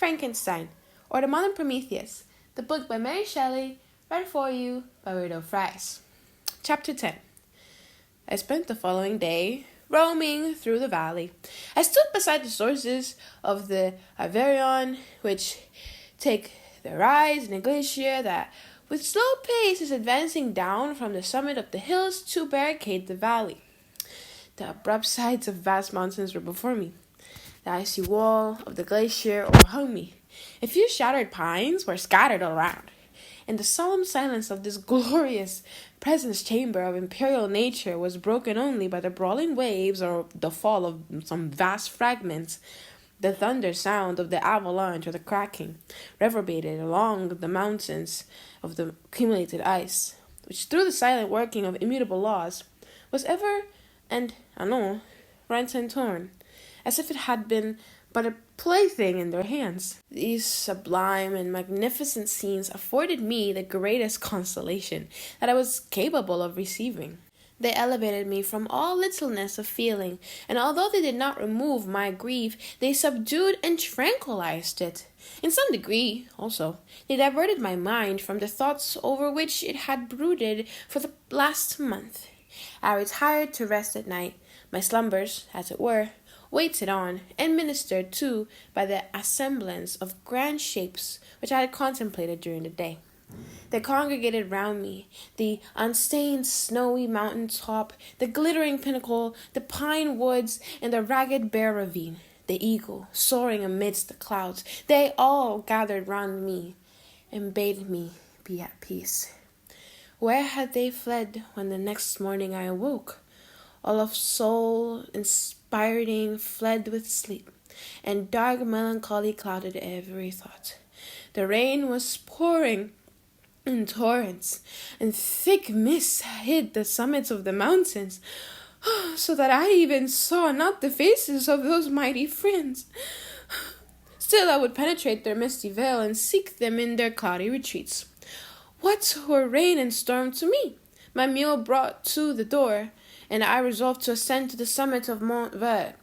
Frankenstein, or the Modern Prometheus, the book by Mary Shelley, read for you by Weirdo. Chapter 10. I spent the following day roaming through the valley. I stood beside the sources of the Aveyron, which take their rise in a glacier that, with slow pace, is advancing down from the summit of the hills to barricade the valley. The abrupt sides of vast mountains were before me. The icy wall of the glacier overhung me. A few shattered pines were scattered all around. And the solemn silence of this glorious presence chamber of imperial nature was broken only by the brawling waves or the fall of some vast fragments. The thunder sound of the avalanche or the cracking reverberated along the mountains of the accumulated ice, which through the silent working of immutable laws was ever and anon rent and torn, as if it had been but a plaything in their hands. These sublime and magnificent scenes afforded me the greatest consolation that I was capable of receiving. They elevated me from all littleness of feeling, and although they did not remove my grief, they subdued and tranquilized it. In some degree, also, they diverted my mind from the thoughts over which it had brooded for the last month. I retired to rest at night, my slumbers, as it were, waited on and ministered to by the assemblance of grand shapes which I had contemplated during the day. They congregated round me, the unstained snowy mountain top, the glittering pinnacle, the pine woods, and the ragged bare ravine, the eagle soaring amidst the clouds. They all gathered round me and bade me be at peace. Where had they fled when the next morning I awoke? All of soul inspiring fled with sleep, and dark melancholy clouded every thought. The rain was pouring in torrents, and thick mists hid the summits of the mountains, so that I even saw not the faces of those mighty friends. Still I would penetrate their misty veil and seek them in their cloudy retreats. What were rain and storm to me? My mule brought to the door, and I resolved to ascend to the summit of Mont Vert.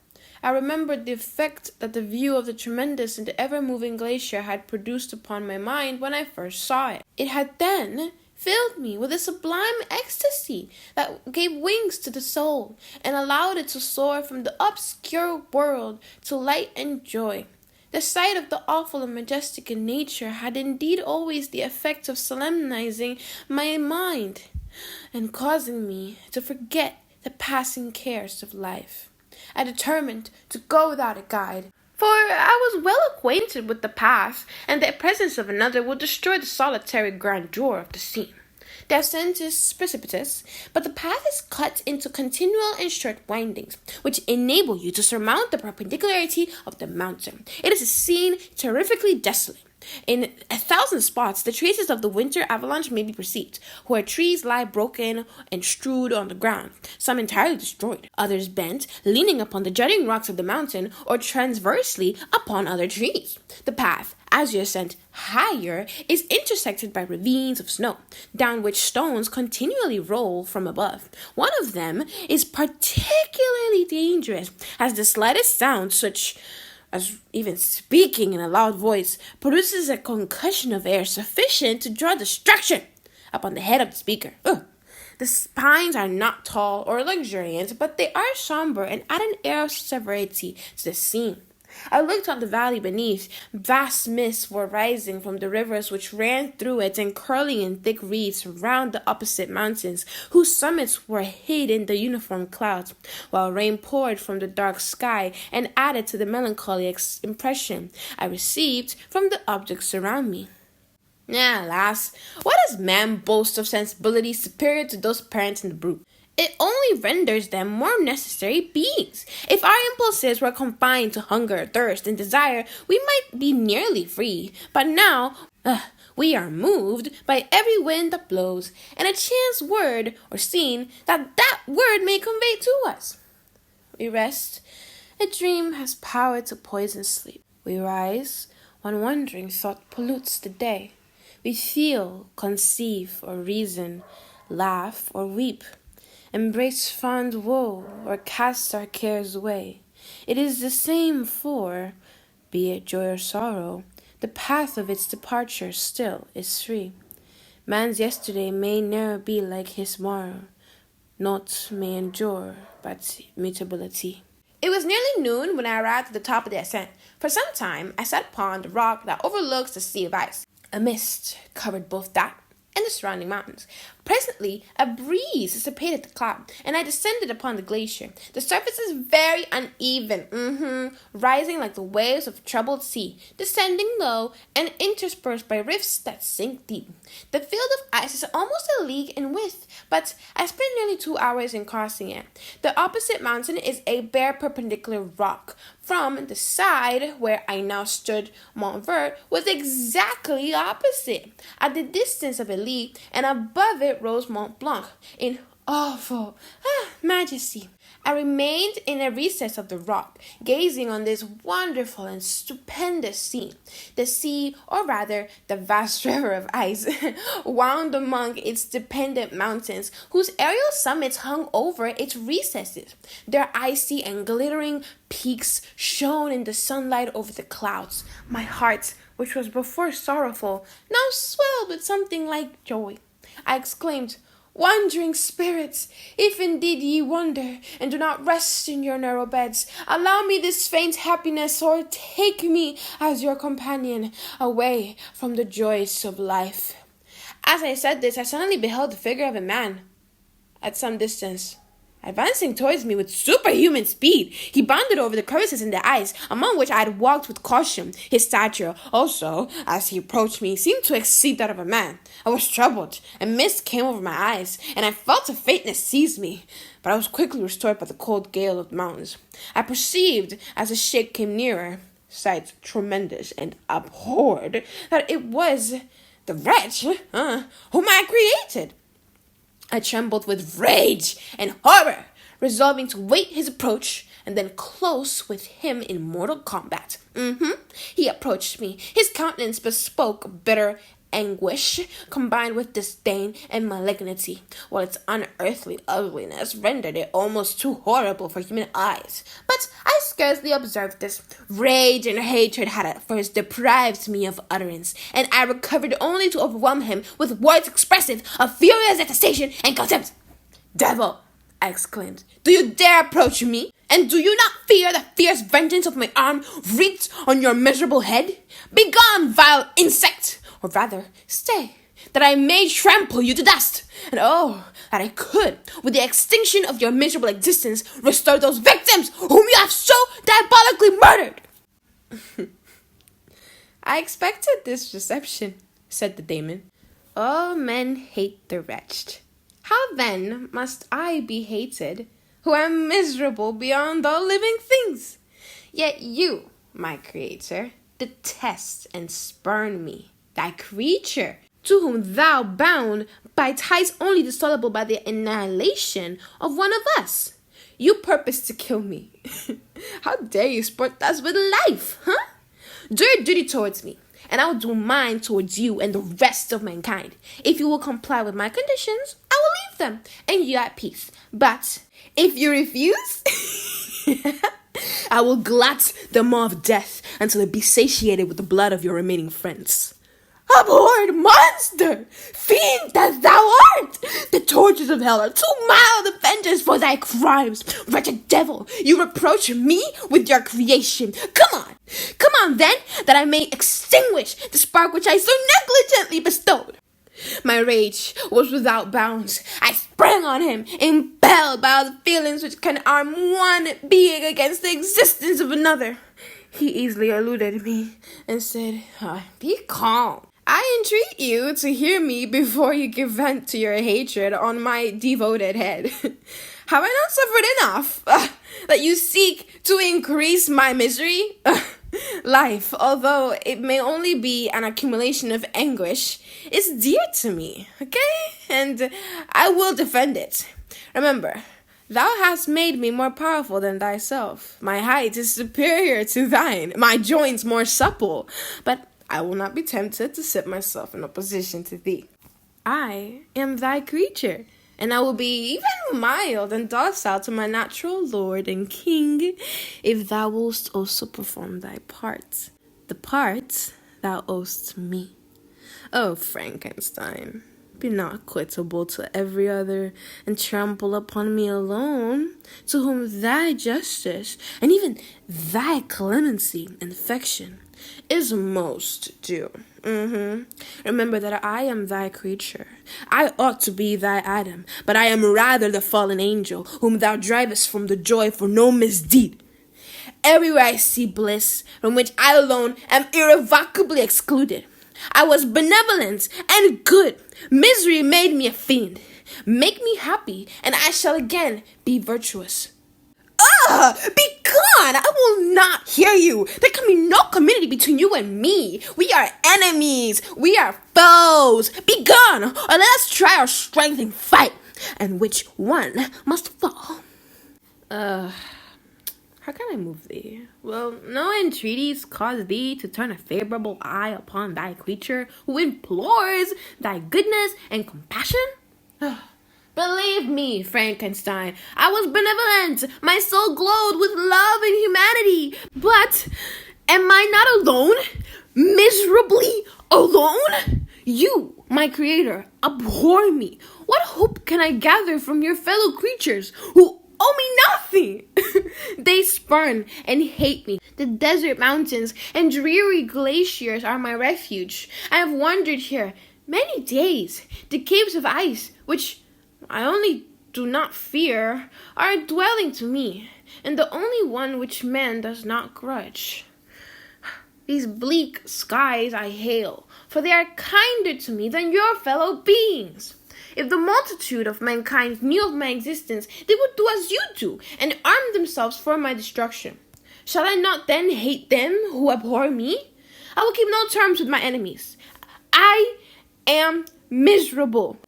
I remembered the effect that the view of the tremendous and ever-moving glacier had produced upon my mind when I first saw it. It had then filled me with a sublime ecstasy that gave wings to the soul and allowed it to soar from the obscure world to light and joy. The sight of the awful and majestic in nature had indeed always the effect of solemnizing my mind and causing me to forget the passing cares of life. I determined to go without a guide, for I was well acquainted with the path, and the presence of another would destroy the solitary grandeur of the scene. The ascent is precipitous, but the path is cut into continual and short windings, which enable you to surmount the perpendicularity of the mountain. It is a scene terrifically desolate. In 1,000 spots, the traces of the winter avalanche may be perceived, where trees lie broken and strewed on the ground, some entirely destroyed, others bent, leaning upon the jutting rocks of the mountain, or transversely upon other trees. The path, as you ascend higher, is intersected by ravines of snow, down which stones continually roll from above. One of them is particularly dangerous, as the slightest sound, such as even speaking in a loud voice, produces a concussion of air sufficient to draw destruction upon the head of the speaker. The pines are not tall or luxuriant, but they are somber and add an air of severity to the scene. I looked on the valley beneath. Vast mists were rising from the rivers which ran through it and curling in thick wreaths round the opposite mountains, whose summits were hid in the uniform clouds, while rain poured from the dark sky and added to the melancholy impression I received from the objects around me. Alas, what does man boast of sensibility superior to those parents in the brute? It only renders them more necessary beings. If our impulses were confined to hunger, thirst, and desire, we might be nearly free. But now, we are moved by every wind that blows, and a chance word or scene that word may convey to us. We rest. A dream has power to poison sleep. We rise. One wandering thought pollutes the day. We feel, conceive, or reason, laugh, or weep. Embrace fond woe, or cast our cares away. It is the same for Be it joy or sorrow, the path of its departure still is free. Man's yesterday may ne'er be like his morrow, naught may endure but mutability. It was nearly noon when I arrived at the top of the ascent. For some time, I sat upon the rock that overlooks the sea of ice. A mist covered both that and the surrounding mountains. Presently, a breeze dissipated the cloud, and I descended upon the glacier. The surface is very uneven, rising like the waves of a troubled sea, descending low and interspersed by rifts that sink deep. The field of ice is almost a league in width, but I spent nearly 2 hours in crossing it. The opposite mountain is a bare perpendicular rock. From the side where I now stood, Mont Vert was exactly opposite, at the distance of a league, and above it rose Mont Blanc in awful majesty. I remained in a recess of the rock, gazing on this wonderful and stupendous scene. The sea, or rather the vast river of ice, wound among its dependent mountains, whose aerial summits hung over its recesses. Their icy and glittering peaks shone in the sunlight over the clouds. My heart, which was before sorrowful, now swelled with something like joy. I exclaimed, "Wandering spirits, if indeed ye wander, and do not rest in your narrow beds, allow me this faint happiness, or take me as your companion, away from the joys of life." As I said this, I suddenly beheld the figure of a man at some distance, advancing towards me with superhuman speed. He bounded over the crevices in the ice, among which I had walked with caution. His stature, also, as he approached me, seemed to exceed that of a man. I was troubled, a mist came over my eyes, and I felt a faintness seize me. But I was quickly restored by the cold gale of the mountains. I perceived, as the shape came nearer, sight tremendous, and abhorred, that it was the wretch whom I had created. I trembled with rage and horror, resolving to wait his approach and then close with him in mortal combat. He approached me. His countenance bespoke bitter anguish, combined with disdain and malignity, while its unearthly ugliness rendered it almost too horrible for human eyes. But I scarcely observed this. Rage and hatred had at first deprived me of utterance, and I recovered only to overwhelm him with words expressive of furious detestation and contempt. "Devil!" I exclaimed. "Do you dare approach me? And do you not fear the fierce vengeance of my arm wreaked on your miserable head? Begone, vile insect! Or rather, stay, that I may trample you to dust. And oh, that I could, with the extinction of your miserable existence, restore those victims whom you have so diabolically murdered." "I expected this reception," said the daemon. "All men hate the wretched. How then must I be hated, who am miserable beyond all living things? Yet you, my creator, detest and spurn me, thy creature, to whom thou bound by ties only dissoluble by the annihilation of one of us. You purpose to kill me. How dare you sport thus with life, Do your duty towards me, and I will do mine towards you and the rest of mankind. If you will comply with my conditions, I will leave them, and you at peace. But if you refuse, I will glut the maw of death until it be satiated with the blood of your remaining friends." "Abhorred monster! Fiend that thou art! The tortures of hell are too mild a vengeance for thy crimes. Wretched devil, you reproach me with your creation. Come on then, that I may extinguish the spark which I so negligently bestowed." My rage was without bounds. I sprang on him, impelled by all the feelings which can arm one being against the existence of another. He easily eluded me and said, "Be calm. I entreat you to hear me before you give vent to your hatred on my devoted head. Have I not suffered enough that you seek to increase my misery? Life, although it may only be an accumulation of anguish, is dear to me, okay? And I will defend it. Remember, thou hast made me more powerful than thyself. My height is superior to thine, my joints more supple, but I will not be tempted to set myself in opposition to thee. I am thy creature, and I will be even mild and docile to my natural lord and king, if thou wilt also perform thy part, the part thou owest me. O Frankenstein, be not quittable to every other, and trample upon me alone, to whom thy justice, and even thy clemency and affection, is most due. Remember that I am thy creature. I ought to be thy Adam, but I am rather the fallen angel, whom thou drivest from the joy for no misdeed. Everywhere I see bliss, from which I alone am irrevocably excluded. I was benevolent and good. Misery made me a fiend. Make me happy, and I shall again be virtuous. Be gone! I will not hear you. There can be no community between you and me. We are enemies. We are foes. Be gone, or let us try our strength and fight, and which one must fall. How can I move thee? Will no entreaties cause thee to turn a favorable eye upon thy creature, who implores thy goodness and compassion? Believe me, Frankenstein, I was benevolent. My soul glowed with love and humanity. But am I not alone? Miserably alone? You, my creator, abhor me. What hope can I gather from your fellow creatures who owe me nothing? They spurn and hate me. The desert mountains and dreary glaciers are my refuge. I have wandered here many days. The caves of ice, which I only do not fear, are a dwelling to me, and the only one which man does not grudge. These bleak skies I hail, for they are kinder to me than your fellow beings. If the multitude of mankind knew of my existence, they would do as you do, and arm themselves for my destruction. Shall I not then hate them who abhor me? I will keep no terms with my enemies. I am miserable,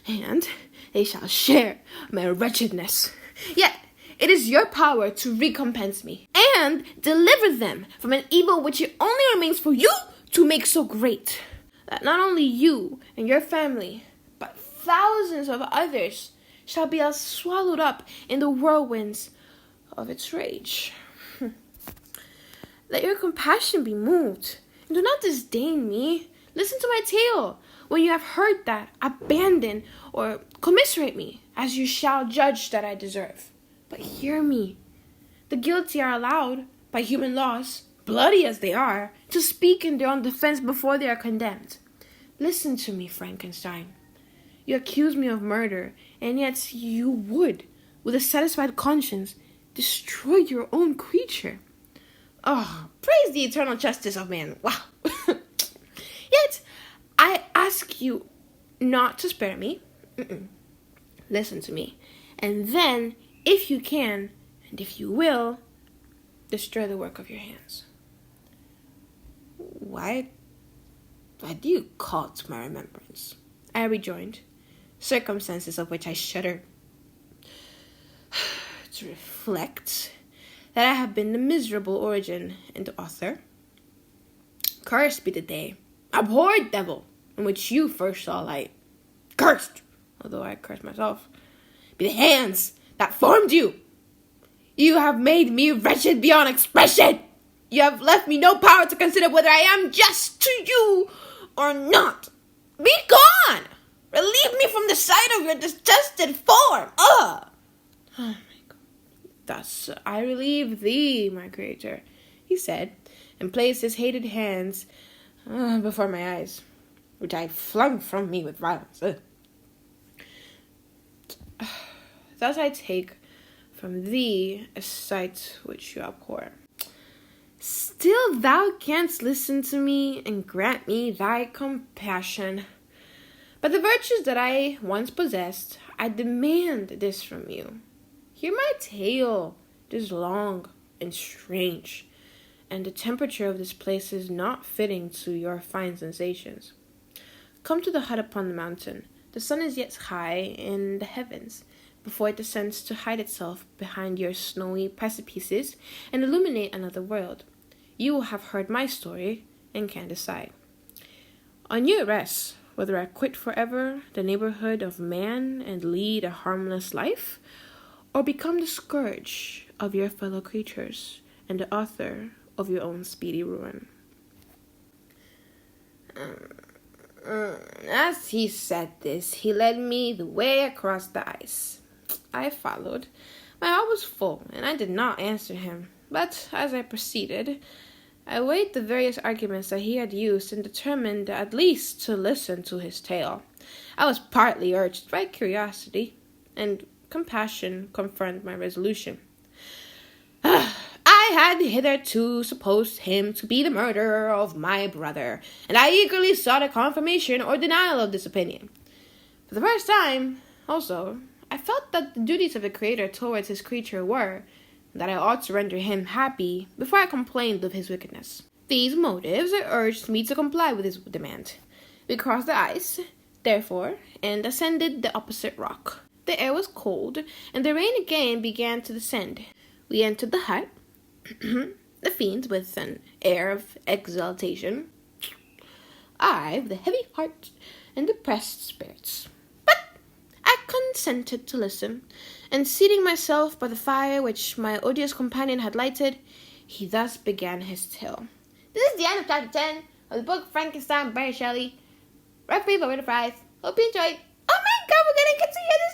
and they shall share my wretchedness. Yet it is your power to recompense me and deliver them from an evil which it only remains for you to make so great, that not only you and your family, but thousands of others shall be as swallowed up in the whirlwinds of its rage. Let your compassion be moved, and do not disdain me. Listen to my tale. When you have heard that, abandon or commiserate me, as you shall judge that I deserve. But hear me. The guilty are allowed, by human laws, bloody as they are, to speak in their own defense before they are condemned. Listen to me, Frankenstein. You accuse me of murder, and yet you would, with a satisfied conscience, destroy your own creature. Oh, praise the eternal justice of man. Wow. Yet, I ask you not to spare me. Listen to me. And then, if you can, and if you will, destroy the work of your hands. Why do you call to my remembrance? I rejoined, circumstances of which I shudder. To reflect that I have been the miserable origin and author. Cursed be the day, abhorred devil, in which you first saw light. Cursed, although I cursed myself, be the hands that formed you. You have made me wretched beyond expression. You have left me no power to consider whether I am just to you or not. Be gone! Relieve me from the sight of your disgusted form. Oh my God. Thus I relieve thee, my creator, he said, and placed his hated hands before my eyes, which I flung from me with violence. Thus I take from thee a sight which you abhor. Still thou canst listen to me and grant me thy compassion. By the virtues that I once possessed, I demand this from you. Hear my tale. It is long and strange, and the temperature of this place is not fitting to your fine sensations. Come to the hut upon the mountain. The sun is yet high in the heavens, before it descends to hide itself behind your snowy precipices and illuminate another world. You will have heard my story and can decide. On your arrest, whether I quit forever the neighborhood of man and lead a harmless life, or become the scourge of your fellow creatures and the author of your own speedy ruin. As he said this, he led me the way across the ice. I followed. My heart was full, and I did not answer him. But as I proceeded, I weighed the various arguments that he had used and determined at least to listen to his tale. I was partly urged by curiosity, and compassion confirmed my resolution. I had hitherto supposed him to be the murderer of my brother, and I eagerly sought a confirmation or denial of this opinion. For the first time, also, I felt that the duties of the Creator towards his creature were, that I ought to render him happy before I complained of his wickedness. These motives urged me to comply with his demand. We crossed the ice, therefore, and ascended the opposite rock. The air was cold, and the rain again began to descend. We entered the hut, the fiend with an air of exultation, I with a heavy heart and depressed spirits. But I consented to listen, and seating myself by the fire which my odious companion had lighted, he thus began his tale. This is the end of chapter 10 of the book Frankenstein by Mary Shelley. Read for you by Weirdo. Hope you enjoyed. Oh my god, we're gonna get to hear the